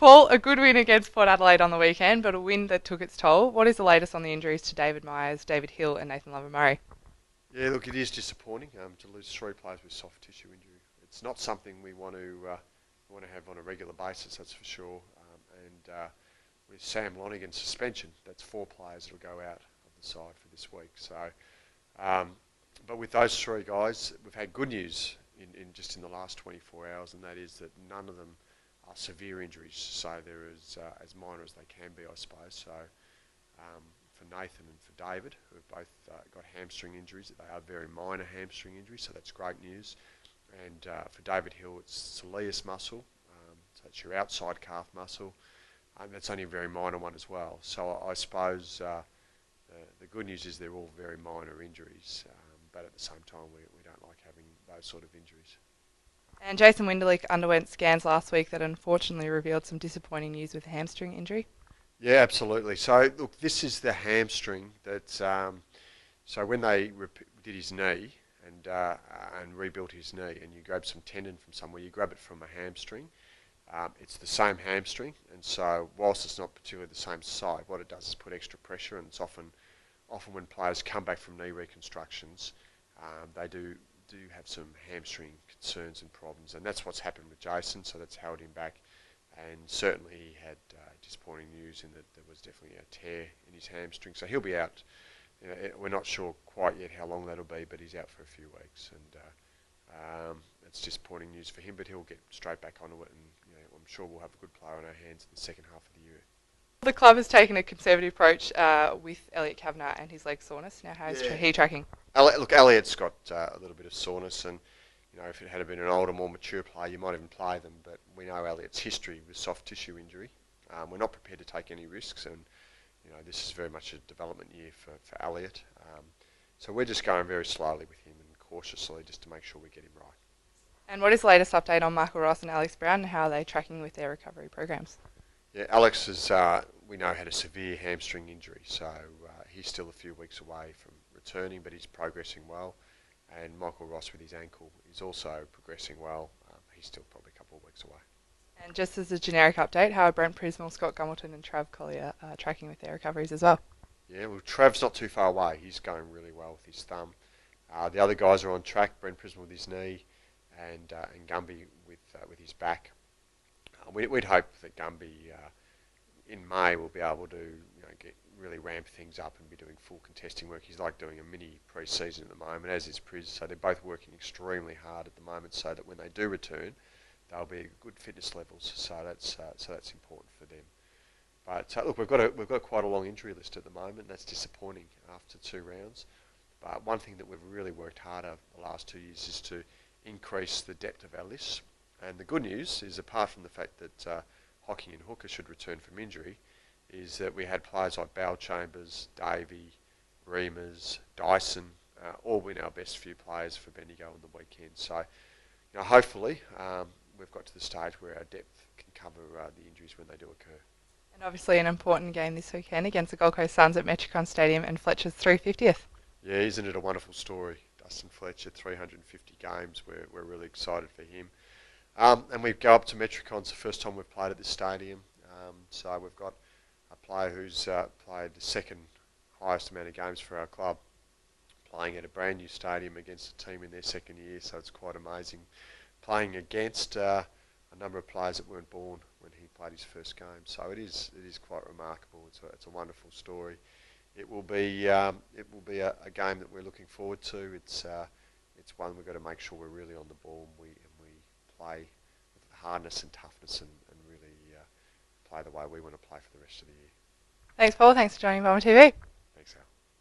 Paul, a good win against Port Adelaide on the weekend, but a win that took its toll. What is the latest on the injuries to David Myers, David Hill, and Nathan Love-Murray? Yeah, look, it is disappointing to lose three players with soft tissue injury. It's not something we want to have on a regular basis, that's for sure. And with Sam Lonigan's suspension, that's four players that'll go out of the side for this week. So, um, but with those three guys, we've had good news in just in the last 24 hours, and that is that none of them are severe injuries. So they're as minor as they can be, I suppose. So for Nathan and for David, who have both got hamstring injuries. They are very minor hamstring injuries, so that's great news. And for David Hill, it's soleus muscle, so it's your outside calf muscle, and that's only a very minor one as well. So I suppose the good news is they're all very minor injuries, but at the same time, we don't like having those sort of injuries. And Jason Winderlich underwent scans last week that unfortunately revealed some disappointing news with a hamstring injury. Yeah, absolutely. So look, this is the hamstring that. So when they did his knee and rebuilt his knee, and you grab some tendon from somewhere, you grab it from a hamstring. It's the same hamstring, and so whilst it's not particularly the same site, what it does is put extra pressure, and it's often when players come back from knee reconstructions, they do have some hamstring concerns and problems, and that's what's happened with Jason. So that's held him back. And certainly he had disappointing news in that there was definitely a tear in his hamstring. So he'll be out. You know, we're not sure quite yet how long that'll be, but he's out for a few weeks. And it's disappointing news for him, but he'll get straight back onto it. And I'm sure we'll have a good player on our hands in the second half of the year. The club has taken a conservative approach with Elliot Kavanagh and his leg soreness. Now, how's he tracking? Look, Elliot's got a little bit of soreness, and if it had been an older, more mature player, you might even play them. But we know Elliot's history with soft tissue injury. We're not prepared to take any risks, and this is very much a development year for Elliot. So we're just going very slowly with him and cautiously just to make sure we get him right. And what is the latest update on Michael Ross and Alex Brown, and how are they tracking with their recovery programs? Yeah, Alex has, we know, had a severe hamstring injury, so he's still a few weeks away from returning, but he's progressing well. And Michael Ross with his ankle is also progressing well. He's still probably a couple of weeks away. And just as a generic update, how are Brent Prismal, Scott Gumbleton and Trav Collier tracking with their recoveries as well? Yeah, well, Trav's not too far away. He's going really well with his thumb. The other guys are on track. Brent Prismal with his knee, and Gumby with his back. We'd hope that Gumby in May will be able to get really ramp things up and be doing full contesting work. He's like doing a mini pre-season at the moment, as is Priz. So they're both working extremely hard at the moment, so that when they do return, they'll be at good fitness levels. So that's important for them. But look, we've got quite a long injury list at the moment. That's disappointing after two rounds. But one thing that we've really worked hard over the last 2 years is to increase the depth of our list. And the good news is, apart from the fact that Hocking and Hooker should return from injury, is that we had players like Bell Chambers, Davey, Reamers, Dyson, all win our best few players for Bendigo on the weekend. So, hopefully we've got to the stage where our depth can cover the injuries when they do occur. And obviously an important game this weekend against the Gold Coast Suns at Metricon Stadium and Fletcher's 350th. Yeah, isn't it a wonderful story? Dustin Fletcher, 350 games. We're really excited for him. And we go up to Metricon. It's the first time we've played at this stadium. So we've got a player who's played the second highest amount of games for our club, playing at a brand new stadium against a team in their second year. So it's quite amazing playing against a number of players that weren't born when he played his first game. So it is quite remarkable. It's a wonderful story. It will be a game that we're looking forward to. It's one we've got to make sure we're really on the ball and we play with hardness and toughness and really play the way we want to play for the rest of the year. Thanks, Paul. Thanks for joining Bomber TV. Thanks, Al.